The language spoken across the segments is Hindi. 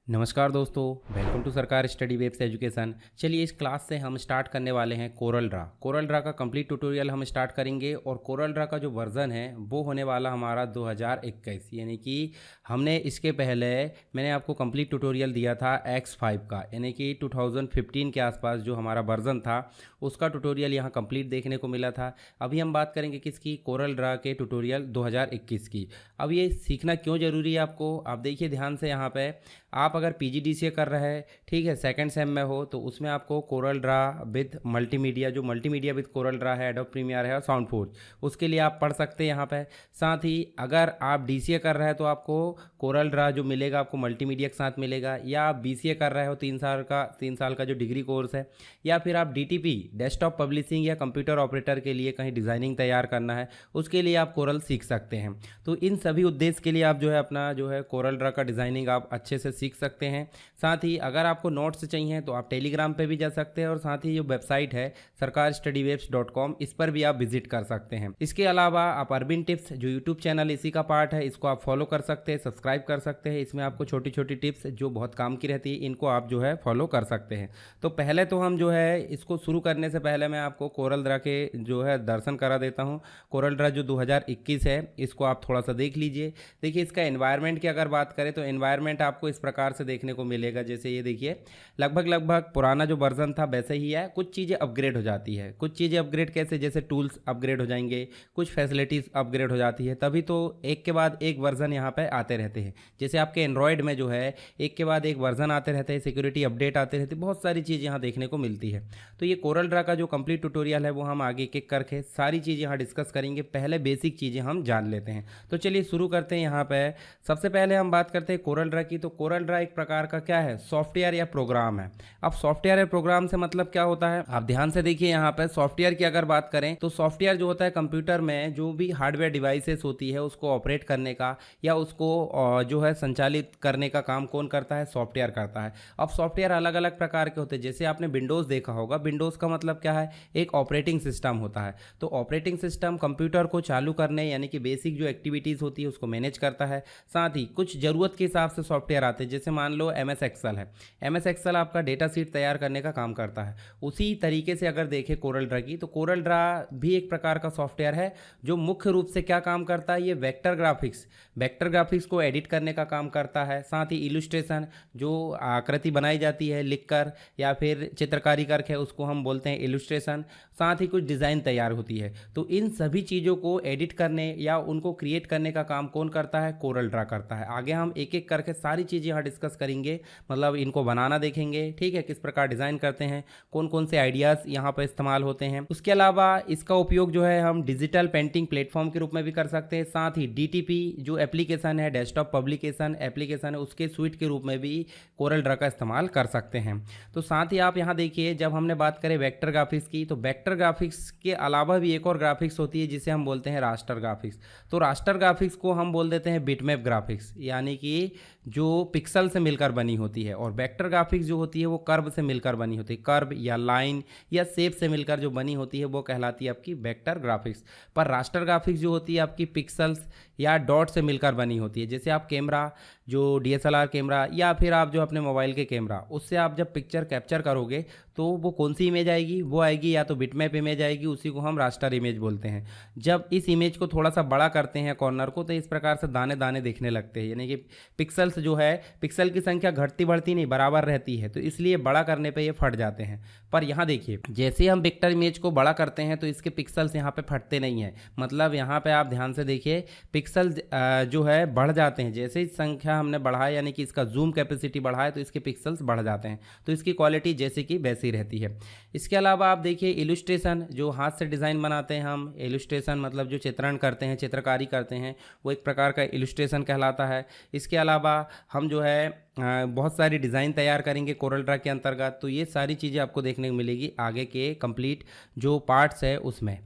नमस्कार दोस्तों, वेलकम टू सरकार स्टडी वेब्स एजुकेशन। चलिए इस क्लास से हम स्टार्ट करने वाले हैं कोरल ड्रा। कोरल ड्रा का कंप्लीट ट्यूटोरियल हम स्टार्ट करेंगे और कोरल ड्रा का जो वर्ज़न है वो होने वाला हमारा 2021, यानी कि हमने इसके पहले मैंने आपको कंप्लीट ट्यूटोरियल दिया था X5 का, यानी कि 2015 के आसपास जो हमारा वर्ज़न था उसका ट्यूटोरियल यहाँ कंप्लीट देखने को मिला था। अभी हम बात करेंगे किसकी, कोरल ड्रा के ट्यूटोरियल 2021 की। अब ये सीखना क्यों ज़रूरी है आपको, आप देखिए ध्यान से। यहाँ पे आप अगर पीजीडीसीए कर रहे हैं, ठीक है, सेकंड सेम में हो, तो उसमें आपको कोरल ड्रा विद मल्टीमीडिया, जो मल्टीमीडिया विद कोरल ड्रा है, एडोब प्रीमियर है और साउंड फोर्ज, उसके लिए आप पढ़ सकते हैं यहाँ पे। साथ ही अगर आप डीसीए कर रहे हैं तो आपको कोरल ड्रा जो मिलेगा आपको मल्टीमीडिया के साथ मिलेगा, या आप बीसीए कर रहे हो 3 साल का जो डिग्री कोर्स है, या फिर आप डीटीपी डेस्कटॉप पब्लिशिंग या कंप्यूटर ऑपरेटर के लिए कहीं डिज़ाइनिंग तैयार करना है, उसके लिए आप कोरल सीख सकते हैं। तो इन सभी उद्देश्य के लिए आप जो है अपना जो है कोरल ड्रा का डिज़ाइनिंग आप अच्छे से सीख सकते हैं। साथ ही अगर आपको नोट्स चाहिए तो आप टेलीग्राम पे भी जा सकते हैं, और साथ ही जो वेबसाइट है sarkarstudywaves.com, इस पर भी आप विजिट कर सकते हैं। इसके अलावा आप अरबिन टिप्स, जो यूट्यूब चैनल इसी का पार्ट है, इसको आप फॉलो कर सकते हैं, सब्सक्राइब कर सकते हैं। इसमें आपको छोटी छोटी टिप्स जो बहुत काम की रहती है, इनको आप जो है फॉलो कर सकते हैं। तो पहले तो हम जो है इसको शुरू करने से पहले मैं आपको कोरल ड्रा के जो है दर्शन करा देता हूँ। कोरल ड्रा जो 2021 है, इसको आप थोड़ा सा देख लीजिए। देखिए इसका एनवायरनमेंट की अगर बात करें तो एनवायरनमेंट आपको इस प्रकार से देखने को मिलेगा। जैसे ये देखिए, लगभग पुराना जो वर्जन था वैसे ही है, कुछ चीज़ें अपग्रेड हो जाती है। कुछ चीज़ें अपग्रेड कैसे, जैसे टूल्स अपग्रेड हो जाएंगे, कुछ फैसिलिटीज़ अपग्रेड हो जाती है, तभी तो एक के बाद एक वर्जन यहाँ पे आते रहते हैं। जैसे आपके एंड्रॉयड में जो है एक के बाद एक वर्जन आते रहते हैं, सिक्योरिटी अपडेट आते रहते हैं, बहुत सारी चीज़ यहाँ देखने को मिलती है। तो ये कोरल ड्रा का जो कंप्लीट ट्यूटोरियल है वो हम आगे एक एक करके सारी चीज़ यहाँ डिस्कस करेंगे। पहले बेसिक चीज़ें हम जान लेते हैं। तो चलिए शुरू करते हैं। यहाँ पे सबसे पहले हम बात करते हैं कोरल ड्रा की। तो कोरल ड्रा एक प्रकार का क्या है, सॉफ्टवेयर या प्रोग्राम है। अब सॉफ्टवेयर या प्रोग्राम से मतलब क्या होता है, आप ध्यान से देखिए। यहाँ पे सॉफ्टवेयर की अगर बात करें तो सॉफ्टवेयर जो होता है कंप्यूटर में जो भी हार्डवेयर डिवाइसेस होती है उसको ऑपरेट करने का या उसको जो है संचालित करने का काम कौन करता है, सॉफ्टवेयर करता है। अब सॉफ्टवेयर अलग अलग प्रकार के होते हैं। जैसे आपने विंडोज़ देखा होगा, विंडोज़ का मतलब क्या है, एक ऑपरेटिंग सिस्टम होता है। तो ऑपरेटिंग सिस्टम कंप्यूटर को चालू करने यानी कि बेसिक जो एक्टिविटीज़ होती है उसको मैनेज करता है। साथ ही कुछ ज़रूरत के हिसाब से सॉफ्टवेयर आते हैं। जैसे मान लो MS एक्सेल है, MS एक्सेल आपका डेटा सीट तैयार करने का काम करता है। उसी तरीके से अगर देखें कोरल ड्रा की, तो कोरल ड्रा भी एक प्रकार का सॉफ्टवेयर है जो मुख्य रूप से क्या काम करता है, ये वेक्टर ग्राफिक्स को एडिट करने का काम करता है। साथ ही इलुस्ट्रेशन, जो आकृति बनाई जाती है लिखकर या फिर चित्रकारी करके, उसको हम बोलते हैं इलुस्ट्रेशन। साथ ही कुछ डिज़ाइन तैयार होती है। तो इन सभी चीज़ों को एडिट करने या उनको क्रिएट करने का काम कौन करता है, कोरल ड्रा करता है। आगे हम एक एक करके सारी चीज़ें यहाँ डिस्कस करेंगे, मतलब इनको बनाना देखेंगे, ठीक है, किस प्रकार डिज़ाइन करते हैं, कौन कौन से आइडियाज़ यहाँ पर इस्तेमाल होते हैं। उसके अलावा इसका उपयोग जो है हम डिजिटल पेंटिंग प्लेटफॉर्म के रूप में भी कर सकते हैं। साथ ही DTP जो एप्लीकेशन है, डेस्कटॉप पब्लिकेशन एप्लीकेशन है, उसके स्विट के रूप में भी कोरल ड्रा का इस्तेमाल कर सकते हैं। तो साथ ही आप यहाँ देखिए, जब हमने बात करें वेक्टर ग्राफिक्स की, तो वेक्टर ग्राफिक्स के अलावा भी एक और ग्राफिक्स होती है जिसे हम बोलते हैं रास्टर ग्राफिक्स। तो रास्टर ग्राफिक्स को हम बोल देते हैं बिटमैप ग्राफिक्स, यानी कि जो पिक्सल से मिलकर बनी होती है। और वेक्टर ग्राफिक्स जो होती है वो कर्व से मिलकर बनी होती है। कर्व या लाइन या शेप से मिलकर जो बनी होती है वो कहलाती है आपकी वेक्टर ग्राफिक्स। पर रास्टर ग्राफिक्स जो होती है आपकी पिक्सल्स या डॉट से मिलकर बनी होती है। जैसे आप कैमरा, जो DSLR कैमरा या फिर आप जो अपने मोबाइल के कैमरा, उससे आप जब पिक्चर कैप्चर करोगे तो वो कौन सी इमेज आएगी, वो आएगी या तो बिटमैप इमेज आएगी, उसी को हम रास्टर इमेज बोलते हैं। जब इस इमेज को थोड़ा सा बड़ा करते हैं कॉर्नर को, तो इस प्रकार से दाने दाने दिखने लगते हैं, यानी कि पिक्सल्स जो है, पिक्सल की संख्या घटती बढ़ती नहीं, बराबर रहती है, तो इसलिए बड़ा करने पर ये फट जाते हैं। पर यहाँ देखिए, जैसे हम वेक्टर इमेज को बड़ा करते हैं तो इसके पिक्सल्स यहाँ पे फटते नहीं हैं। मतलब यहाँ पे आप ध्यान से देखिए, पिक्सल जो है बढ़ जाते हैं। जैसे ही संख्या हमने बढ़ाया, यानी कि इसका जूम कैपेसिटी बढ़ाए, तो इसके पिक्सल्स बढ़ जाते हैं। तो इसकी क्वालिटी जैसे कि वैसी रहती है। इसके अलावा आप देखिए इलुस्ट्रेशन, जो हाथ से डिज़ाइन बनाते हैं हम, इलुस्ट्रेशन मतलब जो चित्रण करते हैं, चित्रकारी करते हैं, वो एक प्रकार का इलुस्ट्रेशन कहलाता है। इसके अलावा हम जो है बहुत सारी डिज़ाइन तैयार करेंगे कोरल ड्रा के अंतर्गत। तो ये सारी चीज़ें आपको देखने को मिलेगी आगे के कंप्लीट जो पार्ट्स है उसमें।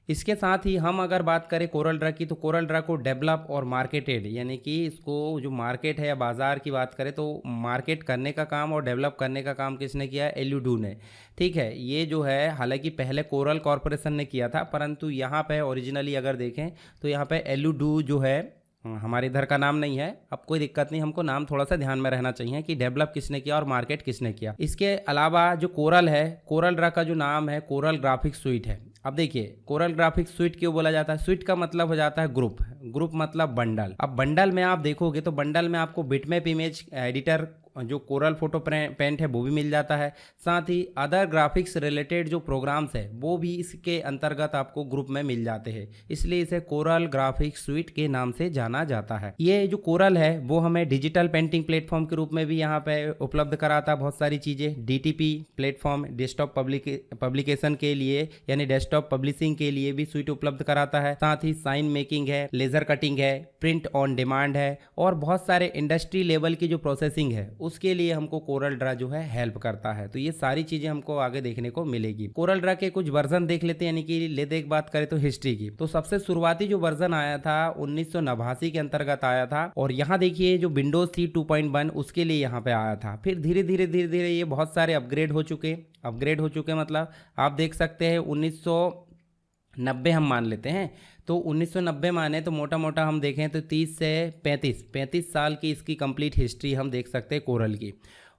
इसके साथ ही हम अगर बात करें कोरल ड्रा की, तो कोरल ड्रा को डेवलप और मार्केटेड, यानी कि इसको जो मार्केट है या बाज़ार की बात करें तो मार्केट करने का काम और डेवलप करने का काम किसने किया है, एलुडू ने। ठीक है, ये जो है हालांकि पहले कोरल कॉरपोरेशन ने किया था, परंतु यहाँ पे ओरिजिनली अगर देखें तो यहाँ पे एलुडू जो है हमारे इधर का नाम नहीं है, अब कोई दिक्कत नहीं, हमको नाम थोड़ा सा ध्यान में रहना चाहिए कि डेवलप किसने किया और मार्केट किसने किया। इसके अलावा जो कोरल है, कोरल ड्रा का जो नाम है कोरल ग्राफिक्स स्वीट है। अब देखिए कोरल ग्राफिक्स स्वीट क्यों बोला जाता है? स्वीट का मतलब हो जाता है ग्रुप, ग्रुप मतलब बंडल। अब बंडल में आप देखोगे तो बंडल में आपको बिटमैप इमेज एडिटर जो कोरल फोटो पेंट है वो भी मिल जाता है, साथ ही अदर ग्राफिक्स रिलेटेड जो प्रोग्राम्स है वो भी इसके अंतर्गत आपको ग्रुप में मिल जाते हैं, इसलिए इसे कोरल ग्राफिक्स स्वीट के नाम से जाना जाता है। ये जो कोरल है वो हमें डिजिटल पेंटिंग प्लेटफॉर्म के रूप में भी यहाँ पे उपलब्ध कराता है बहुत सारी चीज़ें। DTP प्लेटफॉर्म डेस्कटॉप पब्लिकेशन के लिए यानी डेस्कटॉप पब्लिशिंग के लिए भी स्वीट उपलब्ध कराता है, साथ ही साइन मेकिंग है, लेजर कटिंग है, प्रिंट ऑन डिमांड है और बहुत सारे इंडस्ट्री लेवल की जो प्रोसेसिंग है उसके लिए हमको कोरल ड्रा जो है हेल्प करता है। तो ये सारी चीजें हमको आगे देखने को मिलेगी। कोरल ड्रा के कुछ वर्जन देख लेते हैं, यानी कि लेते एक बात करें तो हिस्ट्री की, तो सबसे शुरुआती जो वर्जन आया था 1989 के अंतर्गत आया था और यहाँ देखिए जो विंडोज थी 2.1 उसके लिए यहाँ पे आया था। फिर धीरे धीरे ये बहुत सारे अपग्रेड हो चुके मतलब आप देख सकते हैं 1990 हम मान लेते हैं, तो 1990 माने तो मोटा मोटा हम देखें तो 30 से 35 साल की इसकी कंप्लीट हिस्ट्री हम देख सकते हैं कोरल की।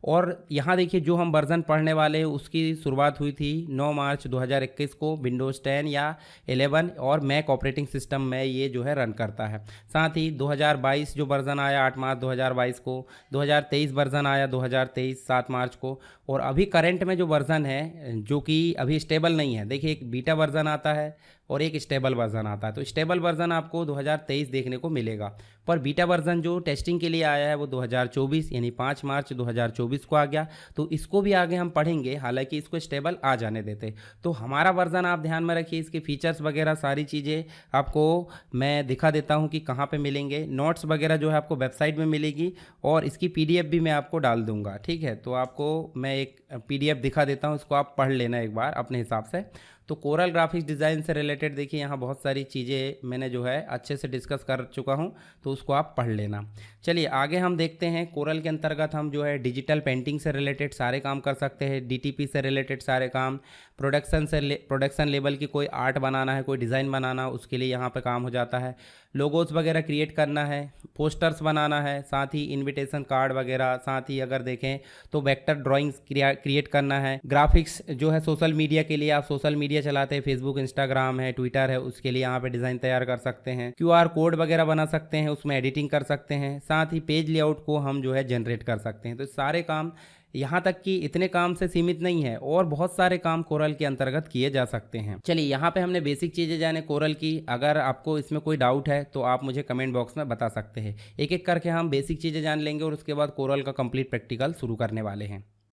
और यहाँ देखिए जो हम वर्जन पढ़ने वाले हैं उसकी शुरुआत हुई थी 9 मार्च 2021 को विंडोज़ 10 या 11 और मैक ऑपरेटिंग सिस्टम में ये जो है रन करता है। साथ ही 2022 जो वर्जन आया 8 मार्च 2022 को, 2023 वर्जन आया 2023 7 मार्च को, और अभी करंट में जो वर्जन है जो कि अभी स्टेबल नहीं है, देखिए एक बीटा वर्जन आता है और एक स्टेबल वर्जन आता है। तो स्टेबल वर्जन आपको 2023 देखने को मिलेगा, पर बीटा वर्जन जो टेस्टिंग के लिए आया है वो 2024 यानी 5 मार्च 2024 को आ गया। तो इसको भी आगे हम पढ़ेंगे, हालांकि इसको स्टेबल आ जाने देते। तो हमारा वर्जन आप ध्यान में रखिए, इसके फीचर्स वगैरह सारी चीज़ें आपको मैं दिखा देता हूँ कि कहाँ पे मिलेंगे। नोट्स वगैरह जो है आपको वेबसाइट में मिलेगी और इसकी PDF भी मैं आपको डाल दूँगा, ठीक है। तो आपको मैं एक PDF दिखा देता हूँ, इसको आप पढ़ लेना एक बार अपने हिसाब से। तो कोरल ग्राफिक्स डिज़ाइन से रिलेटेड देखिए यहाँ बहुत सारी चीज़ें मैंने जो है अच्छे से डिस्कस कर चुका हूँ, तो उसको आप पढ़ लेना। चलिए आगे हम देखते हैं। कोरल के अंतर्गत हम जो है डिजिटल पेंटिंग से रिलेटेड सारे काम कर सकते हैं, DTP से रिलेटेड सारे काम, प्रोडक्शन लेवल की कोई आर्ट बनाना है, कोई डिज़ाइन बनाना, उसके लिए यहाँ पे काम हो जाता है। लोगोस वगैरह क्रिएट करना है, पोस्टर्स बनाना है, साथ ही इनविटेशन कार्ड वगैरह, साथ ही अगर देखें तो वेक्टर ड्राइंग्स क्रिएट करना है। ग्राफिक्स जो है सोशल मीडिया के लिए, आप सोशल मीडिया चलाते हैं, फेसबुक, इंस्टाग्राम है, ट्विटर है, उसके लिए यहाँ पे डिज़ाइन तैयार कर सकते हैं। QR कोड वगैरह बना सकते हैं, उसमें एडिटिंग कर सकते हैं, साथ ही पेज लेआउट को हम जो है जनरेट कर सकते हैं। तो सारे काम, यहाँ तक कि इतने काम से सीमित नहीं है, और बहुत सारे काम कोरल के अंतर्गत किए जा सकते हैं। चलिए यहाँ पे हमने बेसिक चीज़ें जाने कोरल की। अगर आपको इसमें कोई डाउट है तो आप मुझे कमेंट बॉक्स में बता सकते हैं। एक एक करके हम बेसिक चीज़ें जान लेंगे और उसके बाद कोरल का कंप्लीट प्रैक्टिकल शुरू करने वाले हैं।